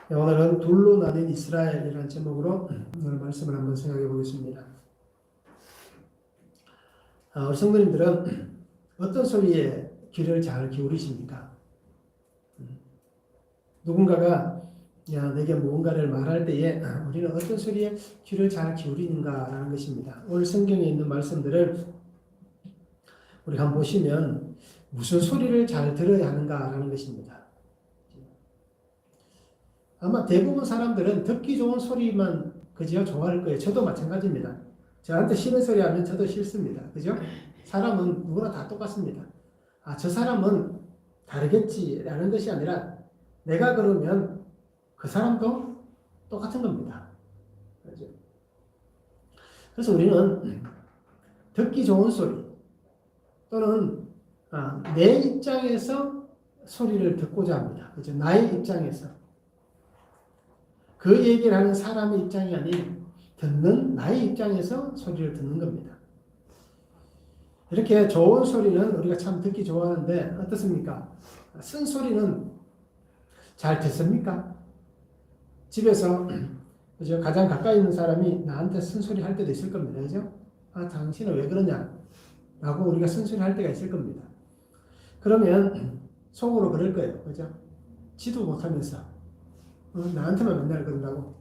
오늘은 둘로 나뉜 이스라엘이라는 제목으로 오늘 말씀을 한번 생각해 보겠습니다. 우리 성도님들은 어떤 소리에 귀를 잘 기울이십니까? 누군가가 내게 무언가를 말할 때에 우리는 어떤 소리에 귀를 잘 기울이는가라는 것입니다. 오늘 성경에 있는 말씀들을 우리 한번 보시면 무슨 소리를 잘 들어야 하는가라는 것입니다. 아마 대부분 사람들은 듣기 좋은 소리만 그저 좋아할 거예요. 저도 마찬가지입니다. 저한테 싫은 소리 하면 저도 싫습니다. 그죠? 사람은 누구나 다 똑같습니다. 저 사람은 다르겠지라는 것이 아니라 내가 그러면 그 사람도 똑같은 겁니다. 그죠? 그래서 우리는 듣기 좋은 소리 또는 내 입장에서 소리를 듣고자 합니다. 그죠? 나의 입장에서. 그 얘기를 하는 사람의 입장이 아닌 듣는 나의 입장에서 소리를 듣는 겁니다. 이렇게 좋은 소리는 우리가 참 듣기 좋아하는데 어떻습니까? 쓴 소리는 잘 듣습니까? 집에서 그죠? 가장 가까이 있는 사람이 나한테 쓴소리 할 때도 있을 겁니다. 그죠? 당신은 왜 그러냐? 라고 우리가 쓴소리 할 때가 있을 겁니다. 그러면 속으로 그럴 거예요. 그죠? 지도 못하면서 나한테만 맨날 그런다고.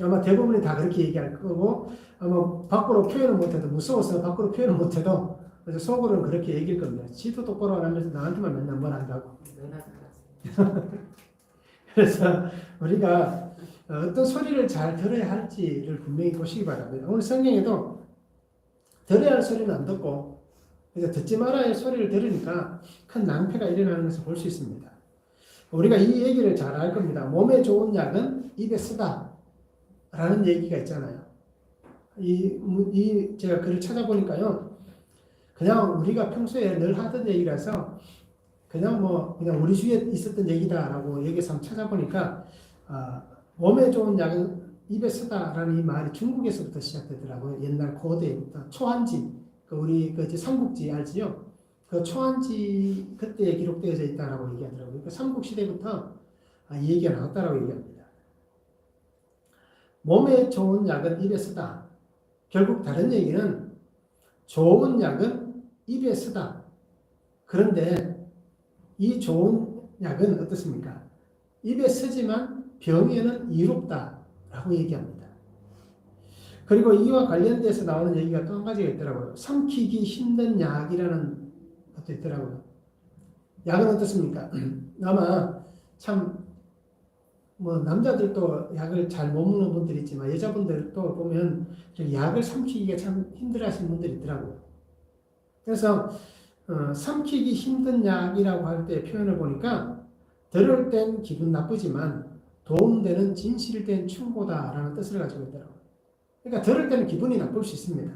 아마 대부분이 다 그렇게 얘기할 거고, 아마 밖으로 표현을 못해도, 무서워서 밖으로 표현을 못해도, 그래서 속으로는 그렇게 얘기할 겁니다. 지도 똑바로 안 하면서 나한테만 맨날 뭘 한다고. 그래서 우리가 어떤 소리를 잘 들어야 할지를 분명히 보시기 바랍니다. 오늘 성경에도 들어야 할 소리는 안 듣고, 그래서 듣지 말아야 할 소리를 들으니까 큰 낭패가 일어나는 것을 볼 수 있습니다. 우리가 이 얘기를 잘 알 겁니다. 몸에 좋은 약은 입에 쓰다 라는 얘기가 있잖아요. 제가 글을 찾아보니까요. 그냥 우리가 평소에 늘 하던 얘기라서 그냥 우리 주위에 있었던 얘기다라고 여기서 한번 찾아보니까 몸에 좋은 약은 입에 쓰다 라는 이 말이 중국에서부터 시작되더라고요. 옛날 고대부터 초한지, 우리 삼국지 알지요? 그 초한지 그때에 기록되어져 있다라고 얘기하더라고요. 그러니까 삼국시대부터 이 얘기가 나왔다라고 얘기합니다. 몸에 좋은 약은 입에 쓰다. 결국 다른 얘기는 좋은 약은 입에 쓰다. 그런데 이 좋은 약은 어떻습니까? 입에 쓰지만 병에는 이롭다라고 얘기합니다. 그리고 이와 관련돼서 나오는 얘기가 또 한 가지가 있더라고요. 삼키기 힘든 약이라는 것도 있더라고요. 약은 어떻습니까? 아마 참 남자들도 약을 잘 못 먹는 분들이 있지만 여자분들도 보면 약을 삼키기가 참 힘들어하시는 분들이 있더라고요. 그래서 삼키기 힘든 약이라고 할 때 표현을 보니까 들을 땐 기분 나쁘지만 도움되는 진실된 충고다라는 뜻을 가지고 있더라고요. 그러니까 들을 때는 기분이 나쁠 수 있습니다.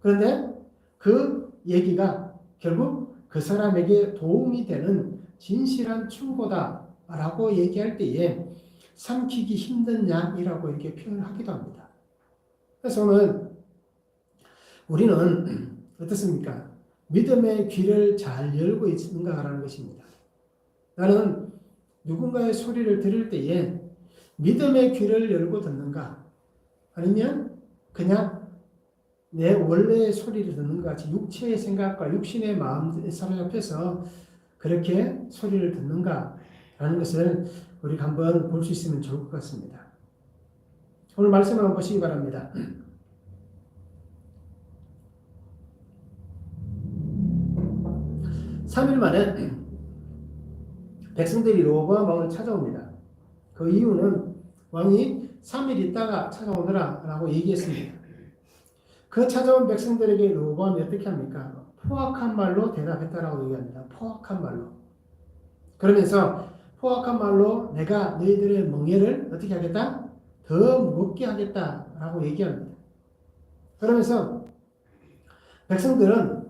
그런데 그 얘기가 결국 그 사람에게 도움이 되는 진실한 충고다라고 얘기할 때에 삼키기 힘든 약이라고 이렇게 표현을 하기도 합니다. 그래서 오늘 우리는 어떻습니까? 믿음의 귀를 잘 열고 있는가라는 것입니다. 나는 누군가의 소리를 들을 때에 믿음의 귀를 열고 듣는가? 아니면 그냥 내 원래의 소리를 듣는 것 같이 육체의 생각과 육신의 마음에 사로잡혀서 그렇게 소리를 듣는가라는 것을 우리가 한번 볼 수 있으면 좋을 것 같습니다. 오늘 말씀 한번 보시기 바랍니다. 3일 만에 백성들이 로보암 왕을 찾아옵니다. 그 이유는 왕이 3일 있다가 찾아오더라 라고 얘기했습니다. 그 찾아온 백성들에게 로보암이 어떻게 합니까? 포악한 말로 대답했다라고 얘기합니다. 포악한 말로. 그러면서 포악한 말로 내가 너희들의 멍에를 어떻게 하겠다? 더 무겁게 하겠다라고 얘기합니다. 그러면서 백성들은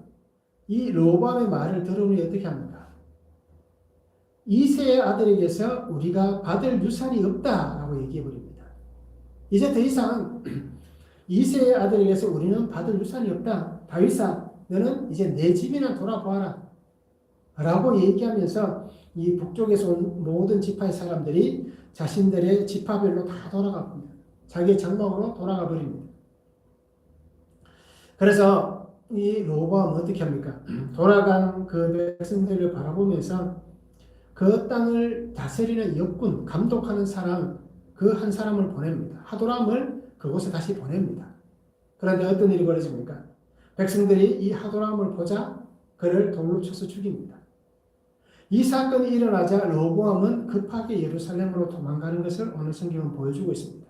이 로보암의 말을 들으니 어떻게 합니까? 이새의 아들에게서 우리가 받을 유산이 없다라고 얘기해버립니다. 이제 더 이상 이새의 아들에게서 우리는 받을 유산이 없다. 다윗아, 너는 이제 내 집이나 돌아보아라. 라고 얘기하면서 이 북쪽에서 온 모든 지파의 사람들이 자신들의 지파별로 다 돌아가 봅니다. 자기의 장막으로 돌아가 버립니다. 그래서 이 로보암은 어떻게 합니까? 돌아간 그 백성들을 바라보면서 그 땅을 다스리는 역군, 감독하는 사람, 그 한 사람을 보냅니다. 하도람을 그곳에 다시 보냅니다. 그런데 어떤 일이 벌어집니까? 백성들이 이 하도람을 보자 그를 돌로 쳐서 죽입니다. 이 사건이 일어나자 로보암은 급하게 예루살렘으로 도망가는 것을 오늘 성경은 보여주고 있습니다.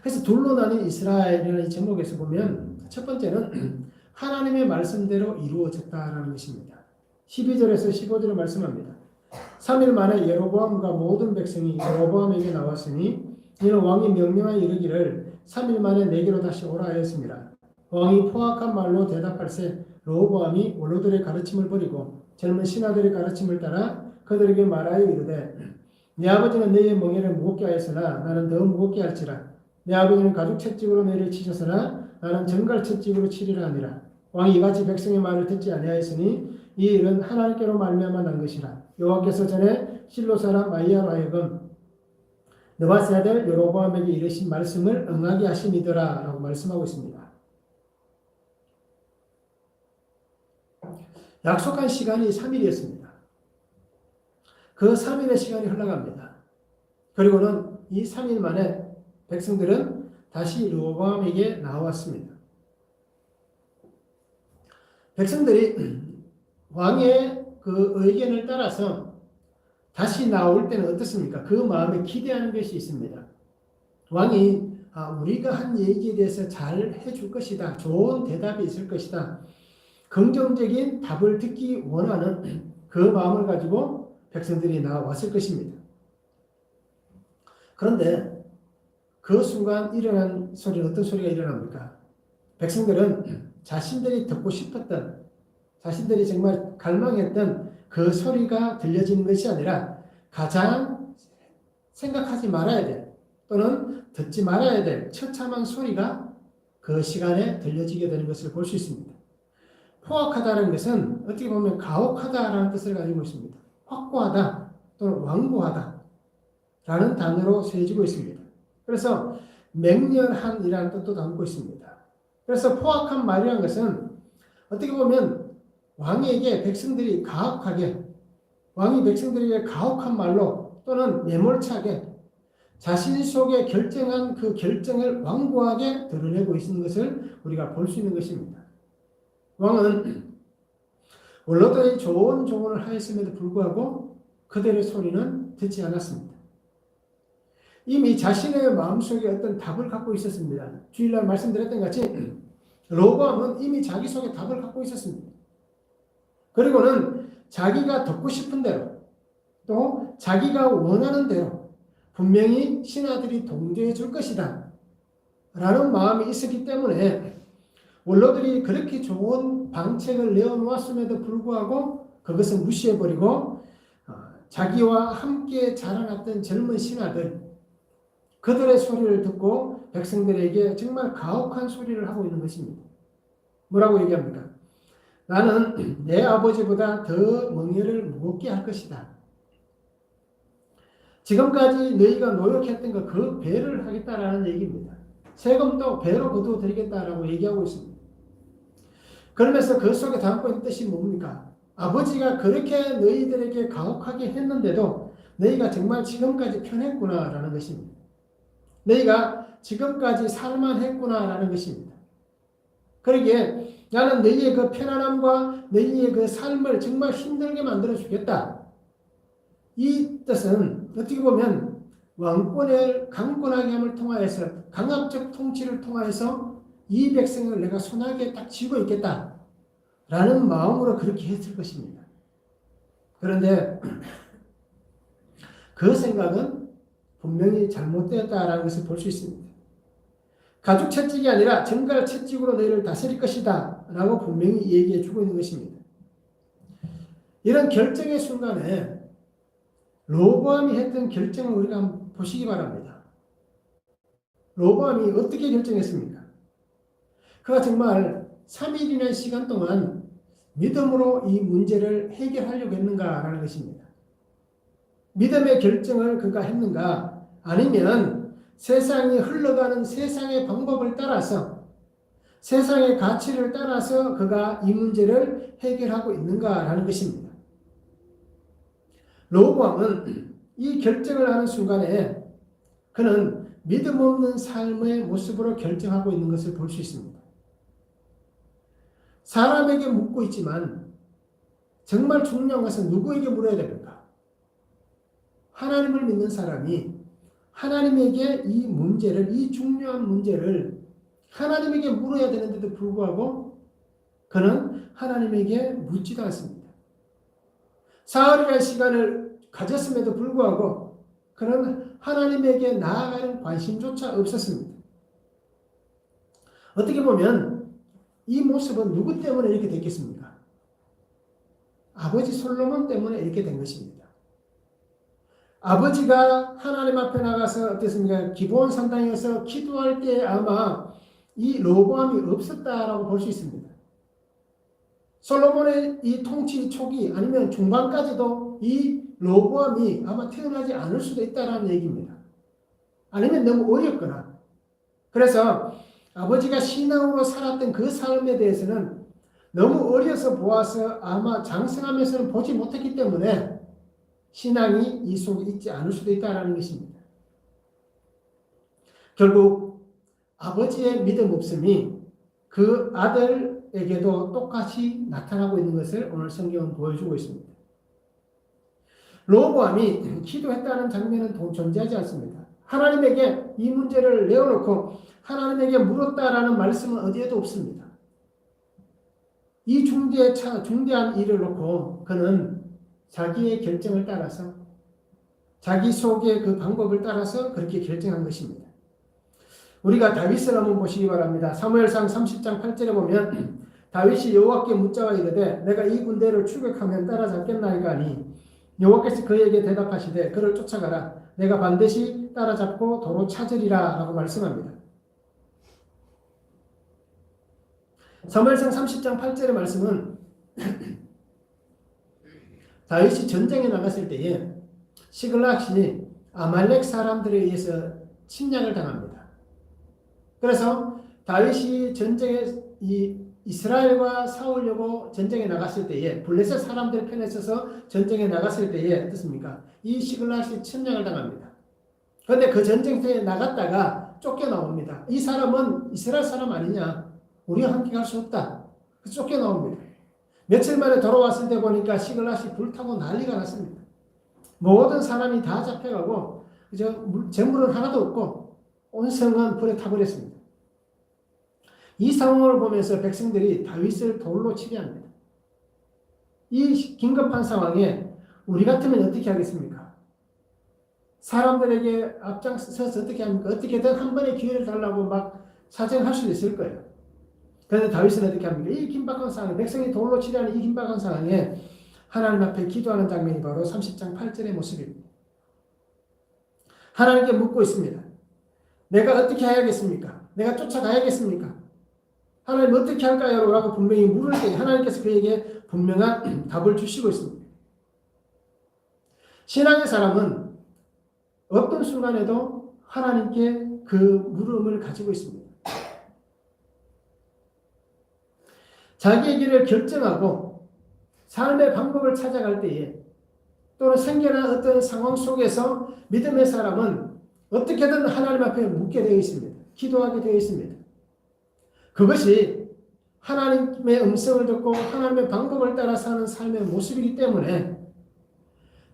그래서 둘로 나뉜 이스라엘이라는 이 제목에서 보면 첫 번째는 하나님의 말씀대로 이루어졌다라는 것입니다. 12절에서 15절에 말씀합니다. 3일 만에 예로보암과 모든 백성이 로보암에게 나왔으니 이는 왕이 명령하여 이르기를 3일 만에 내게로 다시 오라 하였습니다. 왕이 포악한 말로 대답할세 로보암이 원로들의 가르침을 버리고 젊은 신하들의 가르침을 따라 그들에게 말하여 이르되 내 아버지는 너희의 멍에를 무겁게 하였으나 나는 더 무겁게 할지라. 내 아버지는 가죽 채찍으로 너희를 치셨으나 나는 정갈 채찍으로 치리라 하니라. 왕이 이같이 백성의 말을 듣지 아니하였으니 이 일은 하나님께로 말미암아 난 것이라. 여호와께서 전에 실로 사람 아히야로 하여금 너와 세 아들 여로보암에게 이르신 말씀을 응하게 하심이더라 라고 말씀하고 있습니다. 약속한 시간이 3일이었습니다. 그 3일의 시간이 흘러갑니다. 그리고는 이 3일 만에 백성들은 다시 로보암에게 나왔습니다. 백성들이 왕의 그 의견을 따라서 다시 나올 때는 어떻습니까? 그 마음에 기대하는 것이 있습니다. 왕이 우리가 한 얘기에 대해서 잘 해줄 것이다. 좋은 대답이 있을 것이다. 긍정적인 답을 듣기 원하는 그 마음을 가지고 백성들이 나왔을 것입니다. 그런데 그 순간 일어난 소리는 어떤 소리가 일어납니까? 백성들은 자신들이 듣고 싶었던, 자신들이 정말 갈망했던 그 소리가 들려지는 것이 아니라 가장 생각하지 말아야 될 또는 듣지 말아야 될 처참한 소리가 그 시간에 들려지게 되는 것을 볼 수 있습니다. 포악하다는 것은 어떻게 보면 가혹하다라는 뜻을 가지고 있습니다. 확고하다 또는 완고하다 라는 단어로 쓰여지고 있습니다. 그래서 맹렬한이라는 뜻도 담고 있습니다. 그래서 포악한 말이라는 것은 어떻게 보면 왕에게 백성들이 가혹하게, 왕이 백성들에게 가혹한 말로 또는 매몰차게 자신 속에 결정한 그 결정을 완고하게 드러내고 있는 것을 우리가 볼 수 있는 것입니다. 왕은 원로들이 좋은 조언을 하였음에도 불구하고 그들의 소리는 듣지 않았습니다. 이미 자신의 마음속에 어떤 답을 갖고 있었습니다. 주일날 말씀드렸던 것 같이 로보암은 이미 자기 속에 답을 갖고 있었습니다. 그리고는 자기가 듣고 싶은 대로 또 자기가 원하는 대로 분명히 신하들이 동조해 줄 것이다 라는 마음이 있었기 때문에 원로들이 그렇게 좋은 방책을 내어놓았음에도 불구하고 그것을 무시해버리고 자기와 함께 자라났던 젊은 신하들, 그들의 소리를 듣고 백성들에게 정말 가혹한 소리를 하고 있는 것입니다. 뭐라고 얘기합니까? 나는 내 아버지보다 더 멍에를 무겁게 할 것이다. 지금까지 너희가 노력했던 것 그 배를 하겠다라는 얘기입니다. 세금도 배로 거두어 드리겠다라고 얘기하고 있습니다. 그러면서 그 속에 담고 있는 뜻이 뭡니까? 아버지가 그렇게 너희들에게 가혹하게 했는데도 너희가 정말 지금까지 편했구나라는 것입니다. 너희가 지금까지 살만했구나라는 것입니다. 그러기에 나는 너희의 그 편안함과 너희의 그 삶을 정말 힘들게 만들어 주겠다. 이 뜻은 어떻게 보면 왕권을 강권하게 함을 통하여서 강압적 통치를 통하여서 이 백성을 내가 손아귀에 딱 쥐고 있겠다 라는 마음으로 그렇게 했을 것입니다. 그런데 그 생각은 분명히 잘못되었다라는 것을 볼 수 있습니다. 가죽 채찍이 아니라 정갈 채찍으로 너희를 다스릴 것이다 라고 분명히 얘기해 주고 있는 것입니다. 이런 결정의 순간에 로보암이 했던 결정을 우리가 한번 보시기 바랍니다. 로보암이 어떻게 결정했습니까? 그가 정말 3일이라는 시간 동안 믿음으로 이 문제를 해결하려고 했는가라는 것입니다. 믿음의 결정을 그가 했는가? 아니면 세상이 흘러가는 세상의 방법을 따라서 세상의 가치를 따라서 그가 이 문제를 해결하고 있는가라는 것입니다. 르호보암은 이 결정을 하는 순간에 그는 믿음 없는 삶의 모습으로 결정하고 있는 것을 볼 수 있습니다. 사람에게 묻고 있지만 정말 중요한 것은 누구에게 물어야 됩니까? 하나님을 믿는 사람이 하나님에게 이 문제를, 이 중요한 문제를 하나님에게 물어야 되는데도 불구하고 그는 하나님에게 묻지도 않습니다. 사흘이라는 시간을 가졌음에도 불구하고 그는 하나님에게 나아가는 관심조차 없었습니다. 어떻게 보면 이 모습은 누구 때문에 이렇게 됐겠습니까? 아버지 솔로몬 때문에 이렇게 된 것입니다. 아버지가 하나님 앞에 나가서 어땠습니까? 기브온 산당에서 기도할 때 아마 이 르호보암이 없었다라고 볼 수 있습니다. 솔로몬의 이 통치 초기 아니면 중반까지도 이 르호보암이 아마 태어나지 않을 수도 있다는 얘기입니다. 아니면 너무 어렸거나. 그래서 아버지가 신앙으로 살았던 그 삶에 대해서는 너무 어려서 보아서 아마 장성하면서는 보지 못했기 때문에 신앙이 이 속에 있지 않을 수도 있다는 것입니다. 결국 아버지의 믿음 없음이 그 아들에게도 똑같이 나타나고 있는 것을 오늘 성경은 보여주고 있습니다. 르호보암이 기도했다는 장면은 존재하지 않습니다. 하나님에게 이 문제를 내어놓고 하나님에게 물었다라는 말씀은 어디에도 없습니다. 이 중대한 일을 놓고 그는 자기의 결정을 따라서 자기 속의 그 방법을 따라서 그렇게 결정한 것입니다. 우리가 다윗을 한번 보시기 바랍니다. 사무엘상 30장 8절에 보면 다윗이 여호와께 묻자와 이르되 내가 이 군대를 추격하면 따라잡겠나이까 하니 여호와께서 그에게 대답하시되 그를 쫓아가라 내가 반드시 따라잡고 도로 찾으리라 라고 말씀합니다. 사무엘상 30장 8절의 말씀은 다윗이 전쟁에 나갔을 때에 시글락이 아말렉 사람들에 의해서 침략을 당합니다. 그래서 다윗이 전쟁에 이스라엘과 싸우려고 전쟁에 나갔을 때에 블레셋 사람들 편에 서서 전쟁에 나갔을 때에 어떻습니까? 이 시글락이 침략을 당합니다. 그런데 그 전쟁터에 나갔다가 쫓겨나옵니다. 이 사람은 이스라엘 사람 아니냐? 우리와 함께 갈 수 없다. 쫓겨나옵니다. 며칠 만에 돌아왔을 때 보니까 시글락이 불타고 난리가 났습니다. 모든 사람이 다 잡혀가고 재물은 하나도 없고 온 성은 불에 타버렸습니다. 이 상황을 보면서 백성들이 다윗을 돌로 치게 합니다. 이 긴급한 상황에 우리 같으면 어떻게 하겠습니까? 사람들에게 앞장서서 어떻게 합니까? 어떻게든 한 번의 기회를 달라고 막 사정할 수도 있을 거예요. 그런데 다윗은 어떻게 합니까? 이 긴박한 상황에 백성이 돌로 치려는 이 긴박한 상황에 하나님 앞에 기도하는 장면이 바로 30장 8절의 모습입니다. 하나님께 묻고 있습니다. 내가 어떻게 해야겠습니까? 내가 쫓아가야겠습니까? 하나님 어떻게 할까요? 라고 분명히 물을 때 하나님께서 그에게 분명한 답을 주시고 있습니다. 신앙의 사람은 어떤 순간에도 하나님께 그 물음을 가지고 있습니다. 자기의 길을 결정하고 삶의 방법을 찾아갈 때에 또는 생겨난 어떤 상황 속에서 믿음의 사람은 어떻게든 하나님 앞에 묻게 되어 있습니다. 기도하게 되어 있습니다. 그것이 하나님의 음성을 듣고 하나님의 방법을 따라 사는 삶의 모습이기 때문에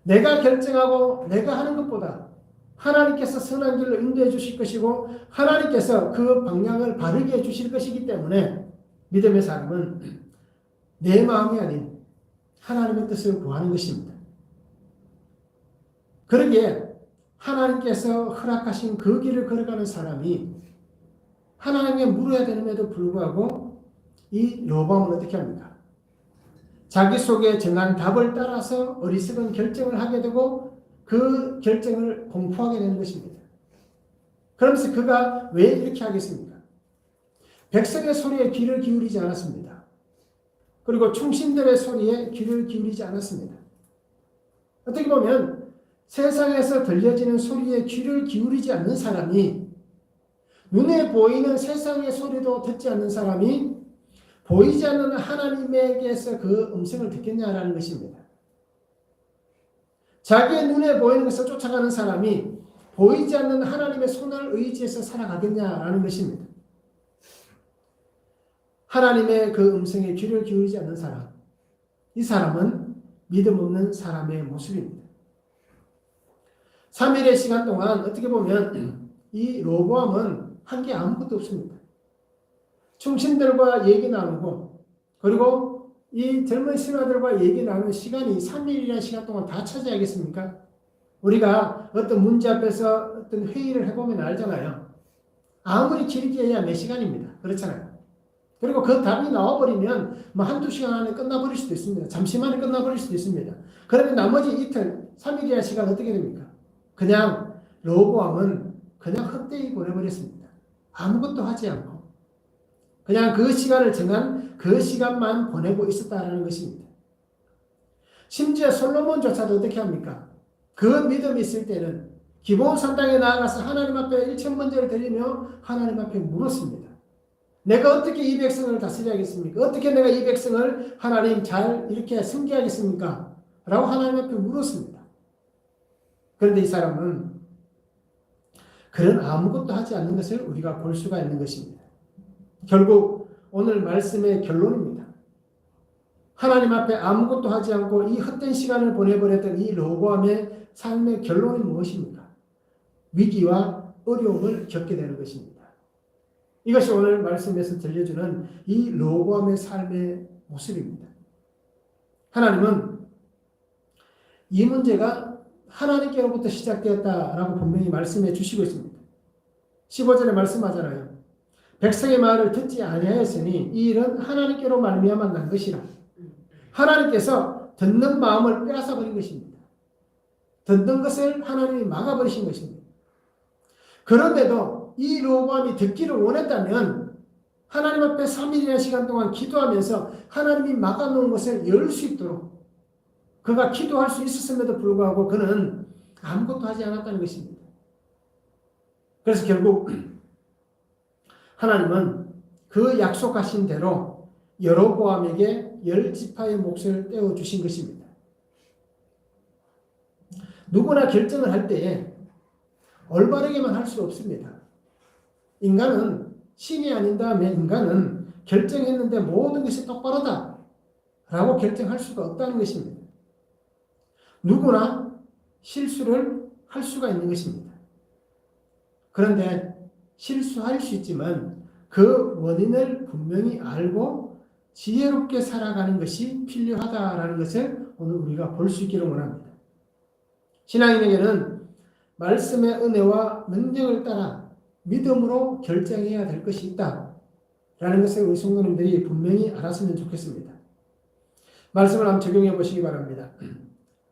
내가 결정하고 내가 하는 것보다 하나님께서 선한 길로 인도해 주실 것이고 하나님께서 그 방향을 바르게 해 주실 것이기 때문에 믿음의 사람은 내 마음이 아닌 하나님의 뜻을 구하는 것입니다. 그러기에 하나님께서 허락하신 그 길을 걸어가는 사람이 하나님께 물어야 되는데도 불구하고 이 르호보암은 어떻게 합니까? 자기 속에 정한 답을 따라서 어리석은 결정을 하게 되고 그 결정을 공포하게 되는 것입니다. 그러면서 그가 왜 이렇게 하겠습니까? 백성의 소리에 귀를 기울이지 않았습니다. 그리고 충신들의 소리에 귀를 기울이지 않았습니다. 어떻게 보면 세상에서 들려지는 소리에 귀를 기울이지 않는 사람이, 눈에 보이는 세상의 소리도 듣지 않는 사람이 보이지 않는 하나님에게서 그 음성을 듣겠냐라는 것입니다. 자기의 눈에 보이는 것을 쫓아가는 사람이 보이지 않는 하나님의 손을 의지해서 살아가겠냐라는 것입니다. 하나님의 그 음성에 귀를 기울이지 않는 사람, 이 사람은 믿음 없는 사람의 모습입니다. 3일의 시간 동안 어떻게 보면 이 로보암은 한 게 아무것도 없습니다. 충신들과 얘기 나누고, 그리고 이 젊은 신하들과 얘기 나누는 시간이 3일이라는 시간 동안 다 차지하겠습니까? 우리가 어떤 문제 앞에서 어떤 회의를 해보면 알잖아요. 아무리 길게 해야 몇 시간입니다. 그렇잖아요. 그리고 그 답이 나와버리면 뭐 한두 시간 안에 끝나버릴 수도 있습니다. 잠시만에 끝나버릴 수도 있습니다. 그런데 나머지 이틀, 3일이라는 시간 어떻게 됩니까? 그냥 로보암은 그냥 헛되이 보내버렸습니다. 아무것도 하지 않고 그냥 그 시간을 정한 그 시간만 보내고 있었다는 것입니다. 심지어 솔로몬조차도 어떻게 합니까? 그 믿음이 있을 때는 기브온 산당에 나아가서 하나님 앞에 1,000번제를 드리며 하나님 앞에 물었습니다. 내가 어떻게 이 백성을 다스려야겠습니까? 어떻게 내가 이 백성을 하나님 잘 이렇게 섬기야겠습니까? 라고 하나님 앞에 물었습니다. 그런데 이 사람은 그런 아무것도 하지 않는 것을 우리가 볼 수가 있는 것입니다. 결국 오늘 말씀의 결론입니다. 하나님 앞에 아무것도 하지 않고 이 헛된 시간을 보내버렸던 이 로보암의 삶의 결론이 무엇입니까? 위기와 어려움을 겪게 되는 것입니다. 이것이 오늘 말씀에서 들려주는 이 로보암의 삶의 모습입니다. 하나님은 이 문제가 하나님께로부터 시작되었다라고 분명히 말씀해 주시고 있습니다. 15절에 말씀하잖아요. 백성의 말을 듣지 아니하였으니 이 일은 하나님께로 말미암아 난 것이라. 하나님께서 듣는 마음을 빼앗아 버린 것입니다. 듣는 것을 하나님이 막아버리신 것입니다. 그런데도 이 로보암이 듣기를 원했다면 하나님 앞에 3일이라는 시간 동안 기도하면서 하나님이 막아놓은 것을 열 수 있도록 그가 기도할 수 있었음에도 불구하고 그는 아무것도 하지 않았다는 것입니다. 그래서 결국 하나님은 그 약속하신 대로 여로보암에게 10지파의 몫을 떼어주신 것입니다. 누구나 결정을 할 때에 올바르게만 할 수 없습니다. 인간은 신이 아닌 다음에 인간은 결정했는데 모든 것이 똑바르다 라고 결정할 수가 없다는 것입니다. 누구나 실수를 할 수가 있는 것입니다. 그런데 실수할 수 있지만 그 원인을 분명히 알고 지혜롭게 살아가는 것이 필요하다라는 것을 오늘 우리가 볼 수 있기를 원합니다. 신앙인에게는 말씀의 은혜와 능력을 따라 믿음으로 결정해야 될 것이 있다라는 것을 우리 성도님들이 분명히 알았으면 좋겠습니다. 말씀을 한번 적용해 보시기 바랍니다.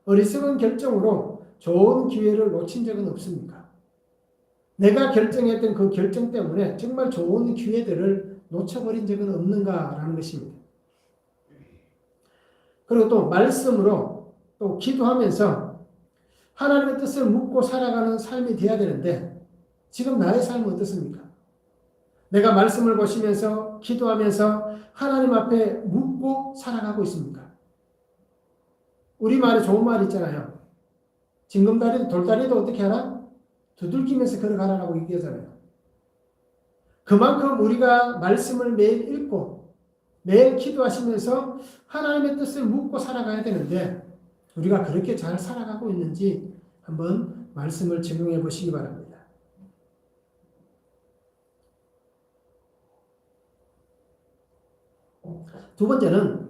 어리석은 결정으로 좋은 기회를 놓친 적은 없습니까? 내가 결정했던 그 결정 때문에 정말 좋은 기회들을 놓쳐버린 적은 없는가라는 것입니다. 그리고 또 말씀으로 또 기도하면서 하나님의 뜻을 묻고 살아가는 삶이 되어야 되는데 지금 나의 삶은 어떻습니까? 내가 말씀을 보시면서 기도하면서 하나님 앞에 묻고 살아가고 있습니까? 우리말에 좋은 말 있잖아요. 징검다리도 돌다리도 어떻게 하라? 두들기면서 걸어가라라고 얘기하잖아요. 그만큼 우리가 말씀을 매일 읽고 매일 기도하시면서 하나님의 뜻을 묻고 살아가야 되는데 우리가 그렇게 잘 살아가고 있는지 한번 말씀을 적용해 보시기 바랍니다. 두 번째는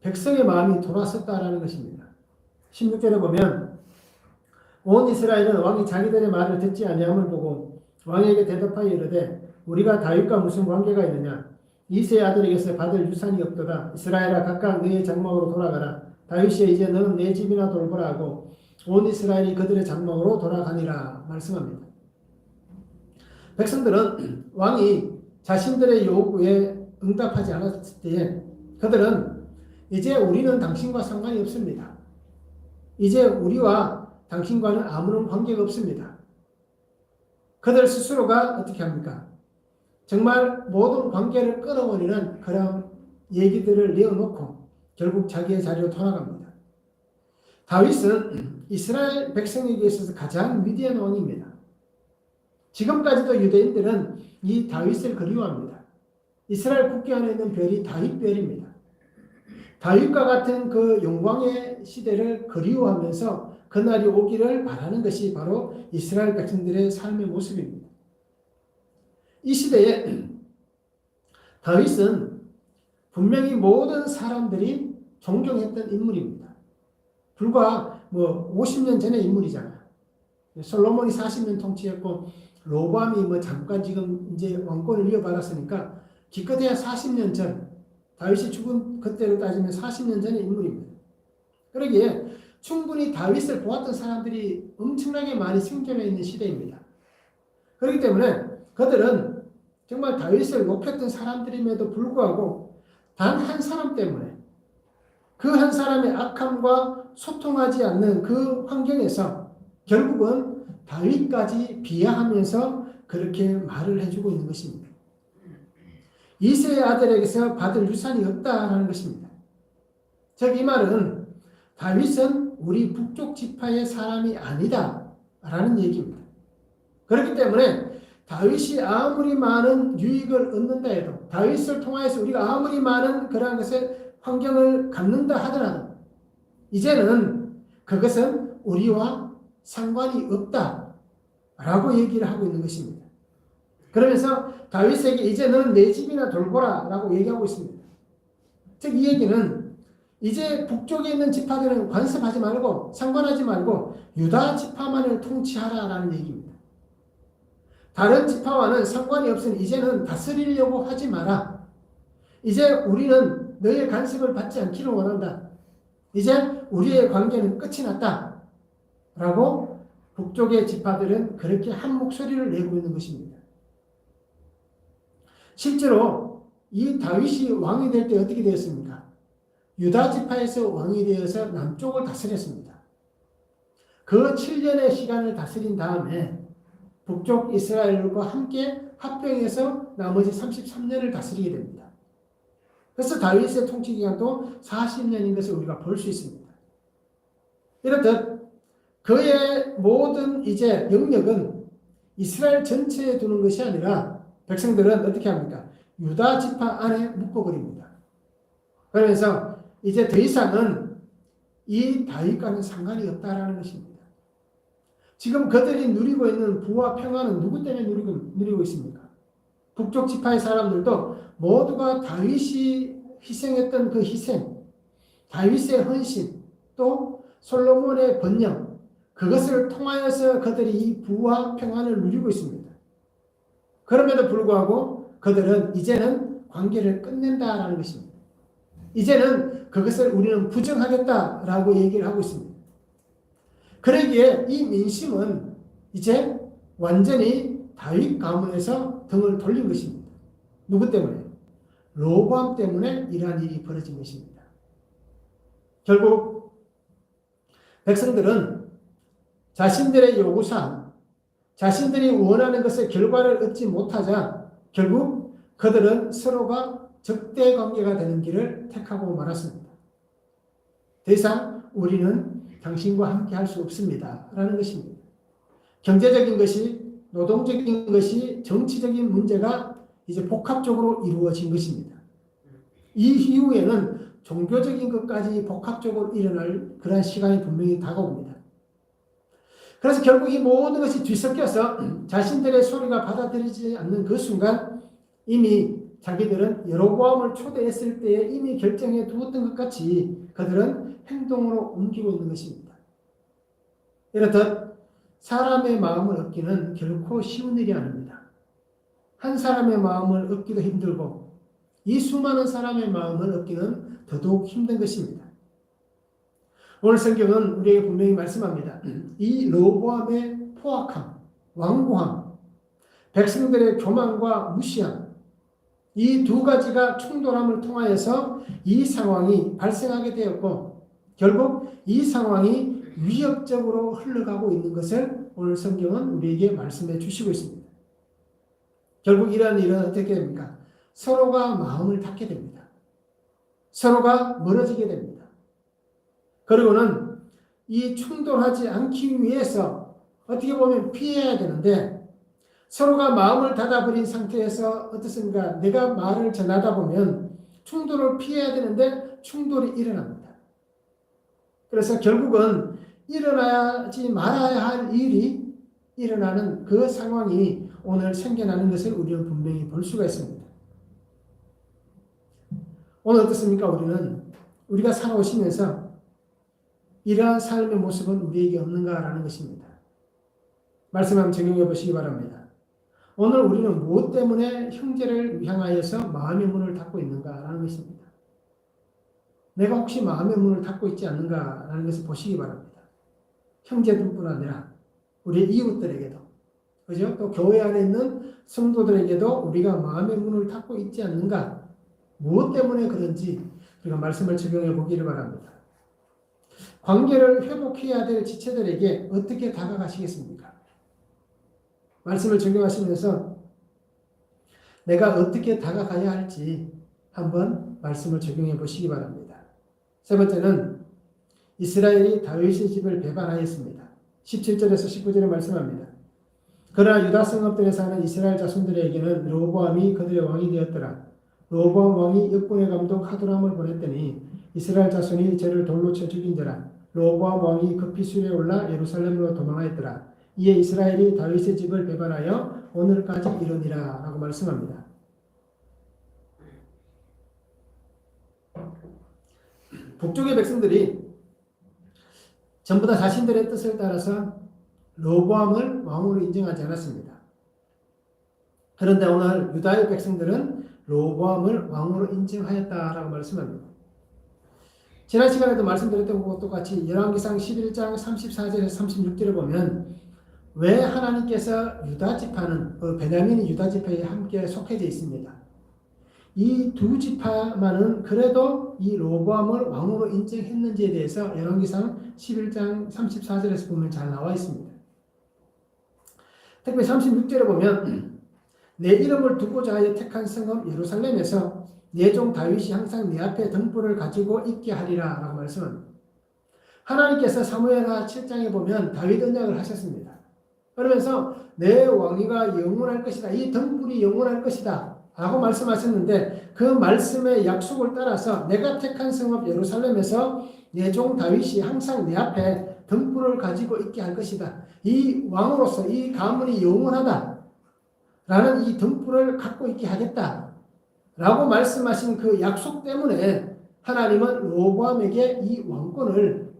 백성의 마음이 돌아섰다라는 것입니다. 16절에 보면 온 이스라엘은 왕이 자기들의 말을 듣지 아니함을 보고 왕에게 대답하여 이르되 우리가 다윗과 무슨 관계가 있느냐? 이새의 아들에게서 받을 유산이 없도다. 이스라엘아 각각 너의 장막으로 돌아가라. 다윗이 이제 너는 내 집이나 돌보라 하고 온 이스라엘이 그들의 장막으로 돌아가니라 말씀합니다. 백성들은 왕이 자신들의 요구에 응답하지 않았을 때에 그들은 이제 우리는 당신과 상관이 없습니다. 이제 우리와 당신과는 아무런 관계가 없습니다. 그들 스스로가 어떻게 합니까? 정말 모든 관계를 끊어버리는 그런 얘기들을 내어놓고 결국 자기의 자리로 돌아갑니다. 다윗은 이스라엘 백성에게 있어서 가장 위대한 왕입니다. 지금까지도 유대인들은 이 다윗을 그리워합니다. 이스라엘 국기 안에 있는 별이 다윗별입니다. 다윗과 같은 그 영광의 시대를 그리워하면서 그날이 오기를 바라는 것이 바로 이스라엘 백성들의 삶의 모습입니다. 이 시대에 다윗은 분명히 모든 사람들이 존경했던 인물입니다. 불과 50년 전의 인물이잖아요. 솔로몬이 40년 통치했고 로보암이 잠깐 지금 이제 왕권을 이어받았으니까 기껏해야 40년 전, 다윗이 죽은 그때로 따지면 40년 전의 인물입니다. 그러기에 충분히 다윗을 보았던 사람들이 엄청나게 많이 생존해 있는 시대입니다. 그렇기 때문에 그들은 정말 다윗을 높였던 사람들임에도 불구하고 단 한 사람 때문에 그 한 사람의 악함과 소통하지 않는 그 환경에서 결국은 다윗까지 비하하면서 그렇게 말을 해주고 있는 것입니다. 이새의 아들에게서 받을 유산이 없다라는 것입니다. 즉 이 말은 다윗은 우리 북쪽 지파의 사람이 아니다 라는 얘기입니다. 그렇기 때문에 다윗이 아무리 많은 유익을 얻는다 해도 다윗을 통하여서 우리가 아무리 많은 그러한 것에 환경을 갖는다 하더라도 이제는 그것은 우리와 상관이 없다 라고 얘기를 하고 있는 것입니다. 그러면서 다윗에게 이제 너는 내 집이나 돌보라 라고 얘기하고 있습니다. 즉 이 얘기는 이제 북쪽에 있는 지파들은 관습하지 말고 상관하지 말고 유다 지파만을 통치하라 라는 얘기입니다. 다른 지파와는 상관이 없으니 이제는 다스리려고 하지 마라. 이제 우리는 너의 간섭을 받지 않기를 원한다. 이제 우리의 관계는 끝이 났다. 라고 북쪽의 지파들은 그렇게 한 목소리를 내고 있는 것입니다. 실제로 이 다윗이 왕이 될 때 어떻게 되었습니까? 유다 지파에서 왕이 되어서 남쪽을 다스렸습니다. 그 7년의 시간을 다스린 다음에 북쪽 이스라엘과 함께 합병해서 나머지 33년을 다스리게 됩니다. 그래서 다윗의 통치 기간도 40년인 것을 우리가 볼 수 있습니다. 이렇듯 그의 모든 이제 영역은 이스라엘 전체에 두는 것이 아니라 백성들은 어떻게 합니까? 유다 지파 안에 묶어버립니다. 그러면서 이제 더 이상은 이 다윗과는 상관이 없다라는 것입니다. 지금 그들이 누리고 있는 부와 평화는 누구 때문에 누리고 있습니까? 북쪽 지파의 사람들도 모두가 다윗이 희생했던 그 희생, 다윗의 헌신, 또 솔로몬의 번영, 그것을 통하여서 그들이 이 부와 평안을 누리고 있습니다. 그럼에도 불구하고 그들은 이제는 관계를 끝낸다라는 것입니다. 이제는 그것을 우리는 부정하겠다라고 얘기를 하고 있습니다. 그러기에 이 민심은 이제 완전히 다윗 가문에서 등을 돌린 것입니다. 누구 때문에? 로보암 때문에 이러한 일이 벌어진 것입니다. 결국 백성들은 자신들의 요구사항, 자신들이 원하는 것의 결과를 얻지 못하자 결국 그들은 서로가 적대 관계가 되는 길을 택하고 말았습니다. 더 이상 우리는 당신과 함께 할 수 없습니다. 라는 것입니다. 경제적인 것이, 노동적인 것이, 정치적인 문제가 이제 복합적으로 이루어진 것입니다. 이 이후에는 종교적인 것까지 복합적으로 일어날 그런 시간이 분명히 다가옵니다. 그래서 결국 이 모든 것이 뒤섞여서 자신들의 소리가 받아들이지 않는 그 순간 이미 자기들은 여로보암을 초대했을 때에 이미 결정해 두었던 것 같이 그들은 행동으로 옮기고 있는 것입니다. 이렇듯 사람의 마음을 얻기는 결코 쉬운 일이 아닙니다. 한 사람의 마음을 얻기도 힘들고 이 수많은 사람의 마음을 얻기는 더더욱 힘든 것입니다. 오늘 성경은 우리에게 분명히 말씀합니다. 이 로보암의 포악함, 완고함, 백성들의 교만과 무시함, 이 두 가지가 충돌함을 통하여서 이 상황이 발생하게 되었고 결국 이 상황이 위협적으로 흘러가고 있는 것을 오늘 성경은 우리에게 말씀해 주시고 있습니다. 결국 이러한 일은 어떻게 됩니까? 서로가 마음을 닫게 됩니다. 서로가 멀어지게 됩니다. 그리고는 이 충돌하지 않기 위해서 어떻게 보면 피해야 되는데 서로가 마음을 닫아버린 상태에서 어떻습니까? 내가 말을 전하다 보면 충돌을 피해야 되는데 충돌이 일어납니다. 그래서 결국은 일어나지 말아야 할 일이 일어나는 그 상황이 오늘 생겨나는 것을 우리는 분명히 볼 수가 있습니다. 오늘 어떻습니까? 우리가 살아오시면서 이러한 삶의 모습은 우리에게 없는가라는 것입니다. 말씀 한번 적용해 보시기 바랍니다. 오늘 우리는 무엇 때문에 형제를 향하여서 마음의 문을 닫고 있는가라는 것입니다. 내가 혹시 마음의 문을 닫고 있지 않는가라는 것을 보시기 바랍니다. 형제들뿐 아니라 우리 이웃들에게도, 그죠? 또 교회 안에 있는 성도들에게도 우리가 마음의 문을 닫고 있지 않는가, 무엇 때문에 그런지 우리가 말씀을 적용해 보기를 바랍니다. 관계를 회복해야 될 지체들에게 어떻게 다가가시겠습니까? 말씀을 적용하시면서 내가 어떻게 다가가야 할지 한번 말씀을 적용해 보시기 바랍니다. 세 번째는 이스라엘이 다윗의 집을 배반하였습니다. 17절에서 19절에 말씀합니다. 그러나 유다 성읍들에 사는 이스라엘 자손들에게는 르호보암이 그들의 왕이 되었더라. 르호보암 왕이 역군의 감독 하도람을 보냈더니 이스라엘 자손이 저를 돌로 쳐 죽인지라. 르호보암 왕이 급히 수레에 올라 예루살렘으로 도망하였더라. 이에 이스라엘이 다윗의 집을 배반하여 오늘까지 이르니라 라고 말씀합니다. 북쪽의 백성들이 전부 다 자신들의 뜻을 따라서 르호보암을 왕으로 인정하지 않았습니다. 그런데 오늘 유다의 백성들은 르호보암을 왕으로 인정하였다라고 말씀합니다. 지난 시간에도 말씀드렸던 것과 똑같이 열왕기상 11장 34절에서 36절에 보면 왜 하나님께서 유다 지파는 베냐민이 유다 지파에 함께 속해져 있습니다. 이 두 지파만은 그래도 이 르호보암을 왕으로 인정했는지에 대해서 열왕기상 11장 34절에서 보면 잘 나와 있습니다. 특히 36절에 보면 내 이름을 두고자 하여 택한 성읍 예루살렘에서 내 종 다윗이 항상 내 앞에 등불을 가지고 있게 하리라 라고 말씀합니다. 하나님께서 사무엘하 7장에 보면 다윗 언약을 하셨습니다. 그러면서 내 왕위가 영원할 것이다. 이 등불이 영원할 것이다. 라고 말씀하셨는데 그 말씀의 약속을 따라서 내가 택한 성읍 예루살렘에서 내 종 다윗이 항상 내 앞에 등불을 가지고 있게 할 것이다. 이 왕으로서 이 가문이 영원하다. 라는 이 등불을 갖고 있게 하겠다. 라고 말씀하신 그 약속 때문에 하나님은 르호보암에게 이 왕권을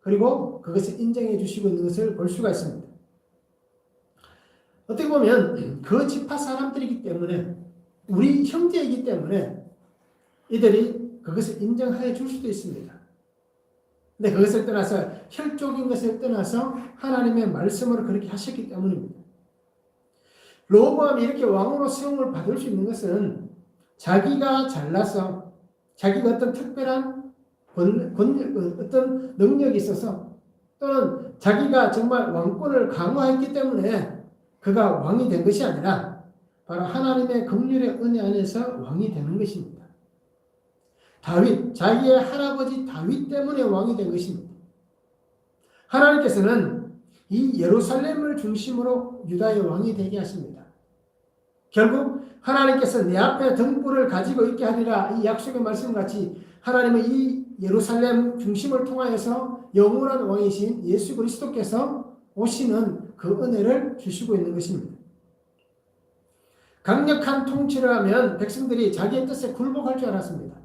그리고 그것을 인정해 주시고 있는 것을 볼 수가 있습니다. 어떻게 보면 그 지파 사람들이기 때문에 우리 형제이기 때문에 이들이 그것을 인정해 줄 수도 있습니다. 근데 그것을 떠나서 혈족인 것을 떠나서 하나님의 말씀으로 그렇게 하셨기 때문입니다. 르호보암이 이렇게 왕으로 세움을 받을 수 있는 것은 자기가 잘나서 자기가 어떤 특별한 어떤 능력이 있어서 또는 자기가 정말 왕권을 강화했기 때문에 그가 왕이 된 것이 아니라 바로 하나님의 긍휼의 은혜 안에서 왕이 되는 것입니다. 다윗, 자기의 할아버지 다윗 때문에 왕이 된 것입니다. 하나님께서는 이 예루살렘을 중심으로 유다의 왕이 되게 하십니다. 결국 하나님께서 내 앞에 등불을 가지고 있게 하리라 이 약속의 말씀같이 하나님은 이 예루살렘 중심을 통하여서 영원한 왕이신 예수 그리스도께서 오시는 그 은혜를 주시고 있는 것입니다. 강력한 통치를 하면 백성들이 자기의 뜻에 굴복할 줄 알았습니다.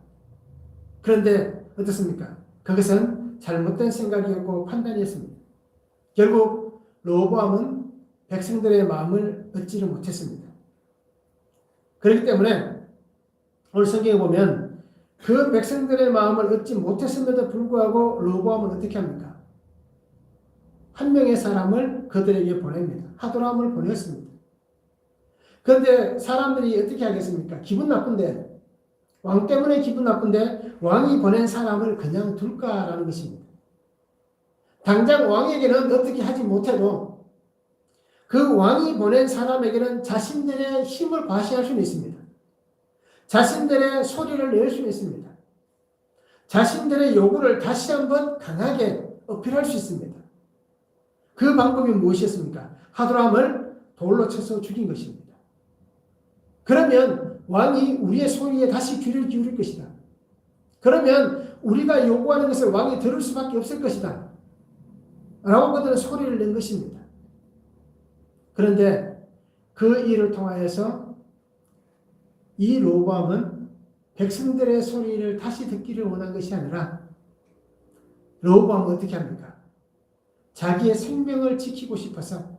그런데 어떻습니까? 그것은 잘못된 생각이었고 판단이었습니다. 결국 르호보암은 백성들의 마음을 얻지를 못했습니다. 그렇기 때문에 오늘 성경에 보면 그 백성들의 마음을 얻지 못했음에도 불구하고 르호보암은 어떻게 합니까? 한 명의 사람을 그들에게 보냅니다. 하도람을 보냈습니다. 그런데 사람들이 어떻게 하겠습니까? 기분 나쁜데, 왕 때문에 기분 나쁜데 왕이 보낸 사람을 그냥 둘까라는 것입니다. 당장 왕에게는 어떻게 하지 못해도 그 왕이 보낸 사람에게는 자신들의 힘을 과시할 수는 있습니다. 자신들의 소리를 낼 수는 있습니다. 자신들의 요구를 다시 한번 강하게 어필할 수 있습니다. 그 방법이 무엇이었습니까? 하도람을 돌로 쳐서 죽인 것입니다. 그러면 왕이 우리의 소리에 다시 귀를 기울일 것이다. 그러면 우리가 요구하는 것을 왕이 들을 수밖에 없을 것이다. 라고 그들은 소리를 낸 것입니다. 그런데 그 일을 통하여서 이 로보암은 백성들의 소리를 다시 듣기를 원한 것이 아니라 로보암은 어떻게 합니까? 자기의 생명을 지키고 싶어서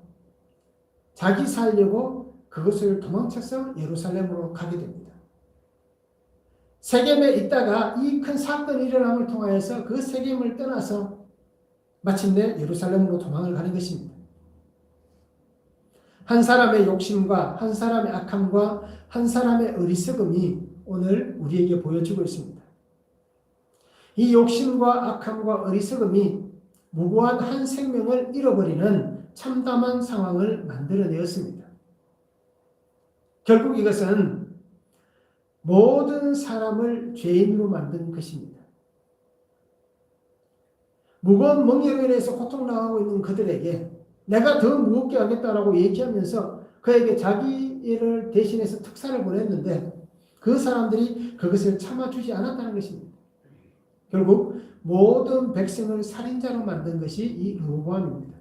자기 살려고 그것을 도망쳐서 예루살렘으로 가게 됩니다. 세겜에 있다가 이 큰 사건이 일어남을 통하여서 그 세겜을 떠나서 마침내 예루살렘으로 도망을 가는 것입니다. 한 사람의 욕심과 한 사람의 악함과 한 사람의 어리석음이 오늘 우리에게 보여주고 있습니다. 이 욕심과 악함과 어리석음이 무고한 한 생명을 잃어버리는 참담한 상황을 만들어내었습니다. 결국 이것은 모든 사람을 죄인으로 만든 것입니다. 무거운 멍에로 인해서 고통당하고 있는 그들에게 내가 더 무겁게 하겠다라고 얘기하면서 그에게 자기를 대신해서 특사를 보냈는데 그 사람들이 그것을 참아주지 않았다는 것입니다. 결국 모든 백성을 살인자로 만든 것이 이 르호보암입니다.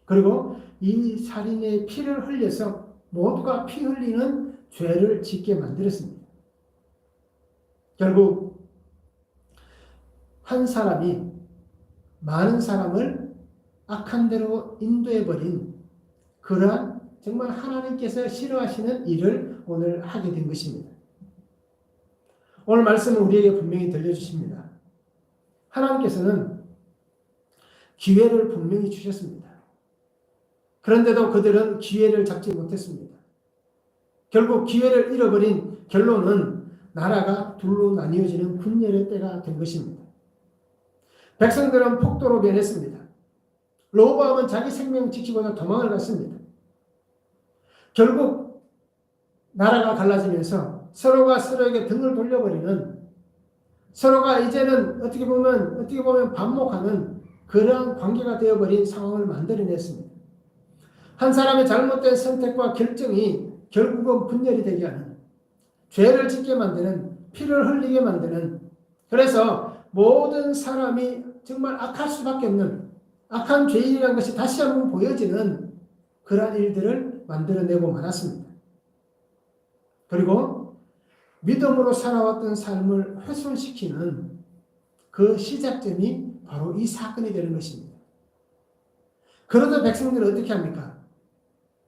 그리고 이 살인의 피를 흘려서 모두가 피 흘리는 죄를 짓게 만들었습니다. 결국 한 사람이 많은 사람을 악한 대로 인도해버린 그러한 정말 하나님께서 싫어하시는 일을 오늘 하게 된 것입니다. 오늘 말씀은 우리에게 분명히 들려주십니다. 하나님께서는 기회를 분명히 주셨습니다. 그런데도 그들은 기회를 잡지 못했습니다. 결국 기회를 잃어버린 결론은 나라가 둘로 나뉘어지는 분열의 때가 된 것입니다. 백성들은 폭도로 변했습니다. 르호보암은 자기 생명 지키고자 도망을 갔습니다. 결국 나라가 갈라지면서 서로가 서로에게 등을 돌려버리는, 서로가 이제는 어떻게 보면 반목하는 그러한 관계가 되어버린 상황을 만들어냈습니다. 한 사람의 잘못된 선택과 결정이 결국은 분열이 되게 하는, 죄를 짓게 만드는, 피를 흘리게 만드는, 그래서 모든 사람이 정말 악할 수밖에 없는 악한 죄인이라는 것이 다시 한번 보여지는 그러한 일들을 만들어내고 말았습니다. 그리고 믿음으로 살아왔던 삶을 훼손시키는 그 시작점이 바로 이 사건이 되는 것입니다. 그러다 백성들은 어떻게 합니까?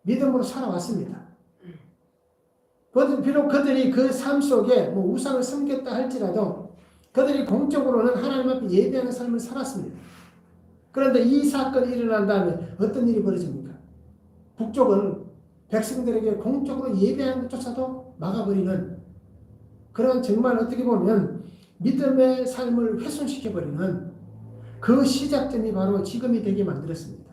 믿음으로 살아왔습니다. 비록 그들이 그 삶 속에 우상을 섬겼다 할지라도 그들이 공적으로는 하나님 앞에 예배하는 삶을 살았습니다. 그런데 이 사건이 일어난 다음에 어떤 일이 벌어집니까? 북쪽은 백성들에게 공적으로 예배하는 것조차도 막아버리는 그런 정말 어떻게 보면 믿음의 삶을 훼손시켜버리는 그 시작점이 바로 지금이 되게 만들었습니다.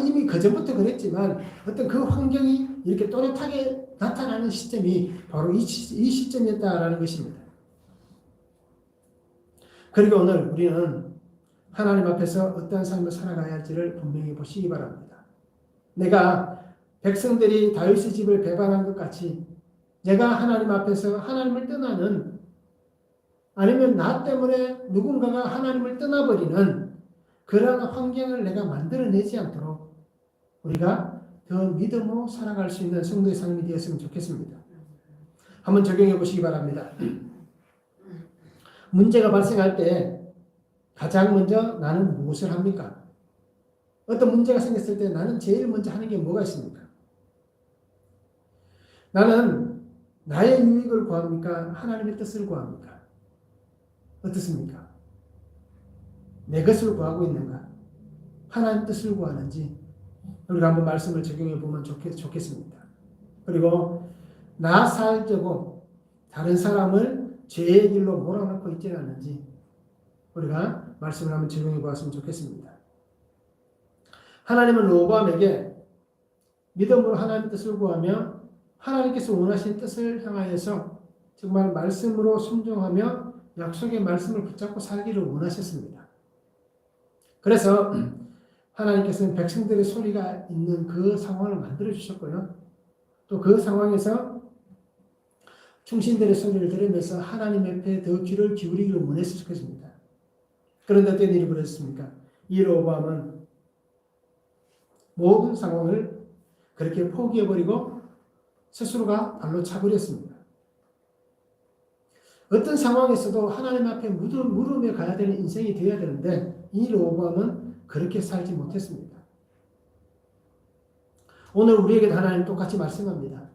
이미 그전부터 그랬지만 어떤 그 환경이 이렇게 또렷하게 나타나는 시점이 바로 이 시점이었다라는 것입니다. 그리고 오늘 우리는 하나님 앞에서 어떤 삶을 살아가야 할지를 분명히 보시기 바랍니다. 내가 백성들이 다윗의 집을 배반한 것 같이 내가 하나님 앞에서 하나님을 떠나는, 아니면 나 때문에 누군가가 하나님을 떠나버리는 그러한 환경을 내가 만들어내지 않도록 우리가 더 믿음으로 살아갈 수 있는 성도의 삶이 되었으면 좋겠습니다. 한번 적용해 보시기 바랍니다. 문제가 발생할 때 가장 먼저 나는 무엇을 합니까? 어떤 문제가 생겼을 때 나는 제일 먼저 하는 게 뭐가 있습니까? 나는 나의 유익을 구합니까? 하나님의 뜻을 구합니까? 어떻습니까? 내 것을 구하고 있는가? 하나님 뜻을 구하는지 우리가 한번 말씀을 적용해 보면 좋겠습니다. 그리고 나 살려고 다른 사람을 죄의 길로 몰아넣고 있지는 않는지 우리가 말씀을 한번 적용해 보았으면 좋겠습니다. 하나님은 로보암에게 믿음으로 하나님의 뜻을 구하며 하나님께서 원하신 뜻을 향하여서 정말 말씀으로 순종하며 약속의 말씀을 붙잡고 살기를 원하셨습니다. 그래서 하나님께서는 백성들의 소리가 있는 그 상황을 만들어 주셨고요. 또 그 상황에서 충신들의 소리를 들으면서 하나님 앞에 더 귀를 기울이기를 원했을 것입니다. 그런데 어떤 일이 벌어졌습니까? 이 로보암은 모든 상황을 그렇게 포기해버리고 스스로가 발로 차버렸습니다. 어떤 상황에서도 하나님 앞에 물음에 가야 되는 인생이 되어야 되는데 이 로보암은 그렇게 살지 못했습니다. 오늘 우리에게도 하나님 똑같이 말씀합니다.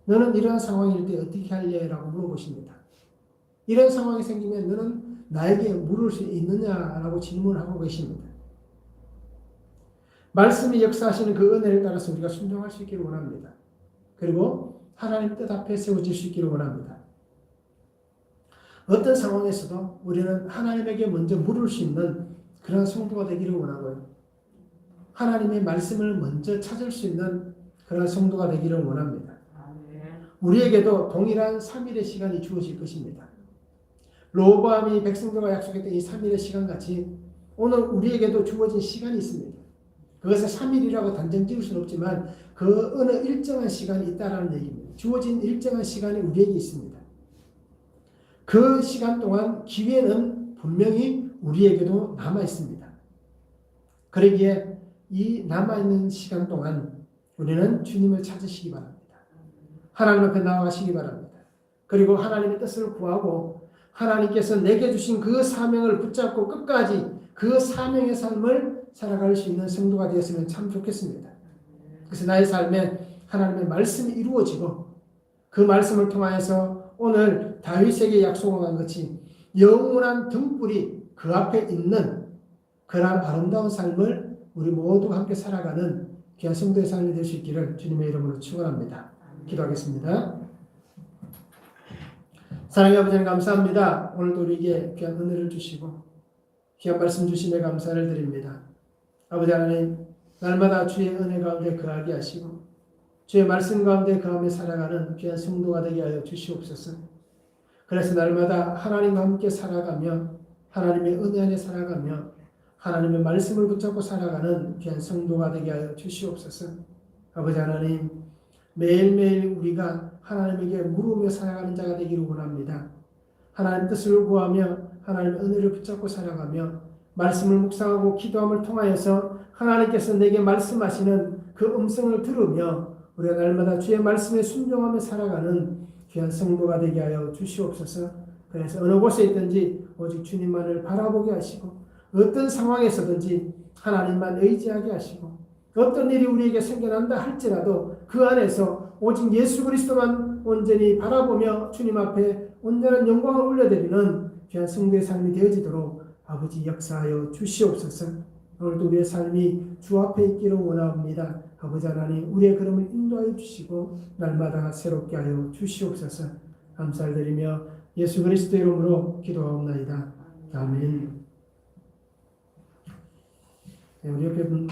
너는 이러한 상황일 때 어떻게 할래? 라고 물어보십니다. 이런 상황이 생기면 너는 나에게 물을 수 있느냐라고 질문하고 계십니다. 말씀이 역사하시는 그 은혜를 따라서 우리가 순종할 수 있기를 원합니다. 그리고 하나님 뜻 앞에 세워질 수 있기를 원합니다. 어떤 상황에서도 우리는 하나님에게 먼저 물을 수 있는 그런 성도가 되기를 원하고요. 하나님의 말씀을 먼저 찾을 수 있는 그런 성도가 되기를 원합니다. 우리에게도 동일한 3일의 시간이 주어질 것입니다. 로보암이 백성들과 약속했던 이 3일의 시간같이 오늘 우리에게도 주어진 시간이 있습니다. 그것을 3일이라고 단정 지을 수는 없지만 그 어느 일정한 시간이 있다라는 얘기입니다. 주어진 일정한 시간이 우리에게 있습니다. 그 시간 동안 기회는 분명히 우리에게도 남아 있습니다. 그러기에 이 남아있는 시간 동안 우리는 주님을 찾으시기 바랍니다. 하나님 앞에 나아가시기 바랍니다. 그리고 하나님의 뜻을 구하고 하나님께서 내게 주신 그 사명을 붙잡고 끝까지 그 사명의 삶을 살아갈 수 있는 성도가 되었으면 참 좋겠습니다. 그래서 나의 삶에 하나님의 말씀이 이루어지고 그 말씀을 통하여서 오늘 다윗에게 약속한 것이 영원한 등불이 그 앞에 있는 그러한 아름다운 삶을 우리 모두가 함께 살아가는 귀한 성도의 삶이 될 수 있기를 주님의 이름으로 축원합니다. 기도하겠습니다. 사랑의 아버지 하나님 감사합니다. 오늘도 우리에게 귀한 은혜를 주시고 귀한 말씀 주심에 감사를 드립니다. 아버지 하나님 날마다 주의 은혜 가운데 거하게 하시고 주의 말씀 가운데 거하며 살아가는 귀한 성도가 되게 하여 주시옵소서. 그래서 날마다 하나님과 함께 살아가며 하나님의 은혜 안에 살아가며 하나님의 말씀을 붙잡고 살아가는 귀한 성도가 되게 하여 주시옵소서. 아버지 하나님 매일매일 우리가 하나님에게 물으며 살아가는 자가 되기를 원합니다. 하나님 뜻을 구하며 하나님의 은혜를 붙잡고 살아가며 말씀을 묵상하고 기도함을 통하여서 하나님께서 내게 말씀하시는 그 음성을 들으며 우리가 날마다 주의 말씀에 순종하며 살아가는 귀한 성도가 되게 하여 주시옵소서. 그래서 어느 곳에 있든지 오직 주님만을 바라보게 하시고 어떤 상황에서든지 하나님만 의지하게 하시고 어떤 일이 우리에게 생겨난다 할지라도 그 안에서 오직 예수 그리스도만 온전히 바라보며 주님 앞에 온전한 영광을 올려드리는 귀한 성도의 삶이 되어지도록 아버지 역사하여 주시옵소서. 오늘도 우리의 삶이 주 앞에 있기를 원합니다. 아버지 하나님 우리의 걸음을 인도하여 주시고 날마다 새롭게 하여 주시옵소서. 감사드리며 예수 그리스도의 이름으로 기도하옵나이다. 아멘. 우리 옆에 분